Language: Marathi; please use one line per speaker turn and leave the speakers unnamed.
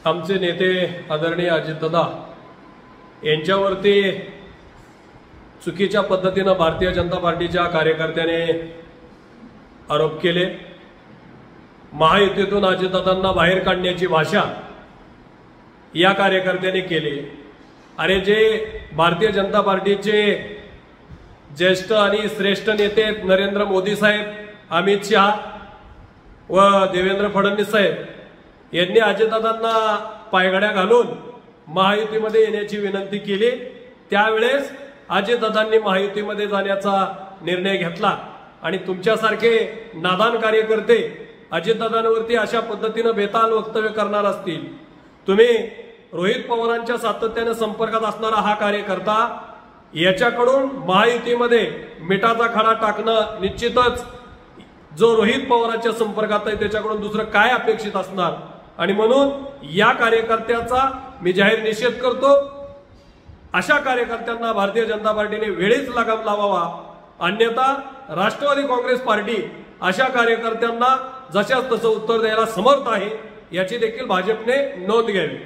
आमचे नेते आदरणीय अजितदादा यांच्यावरती चुकीच्या पद्धतीने भारतीय जनता पार्टीच्या कार्यकर्त्याने आरोप केले। महायुतीतून अजितदादांना बाहेर काढण्याची भाषा या कार्यकर्त्याने केली। अरे जे भारतीय जनता पार्टीचे ज्येष्ठ आणि श्रेष्ठ नेते नरेंद्र मोदी साहेब, अमित शहा व देवेंद्र फडणवीस साहेब यांनी अजितदादांना पायघड्या घालून महायुतीमध्ये येण्याची विनंती केली। त्यावेळेस अजितदादांनी महायुतीमध्ये जाण्याचा निर्णय घेतला आणि तुमच्यासारखे नादान कार्यकर्ते अजितदादांवरती अशा पद्धतीने बेताल वक्तव्य करणार असतील। तुम्ही रोहित पवारांच्या सातत्याने संपर्कात असणारा हा कार्यकर्ता, याच्याकडून महायुतीमध्ये मिठाचा खडा टाकणं निश्चितच जो रोहित पवारांच्या संपर्कात आहे त्याच्याकडून दुसरं काय अपेक्षित असणार। आणि म्हणून या कार्यकर्त्याचा मी जाहीर निषेध करतो। अशा कार्यकर्त्यांना भारतीय जनता पार्टीने वेळीच लगाम लावावा, अन्यथा राष्ट्रवादी काँग्रेस पार्टी अशा कार्यकर्त्यांना जशाच तसं उत्तर द्यायला समर्थ आहे याची देखील भाजपने नोंद घ्यावी।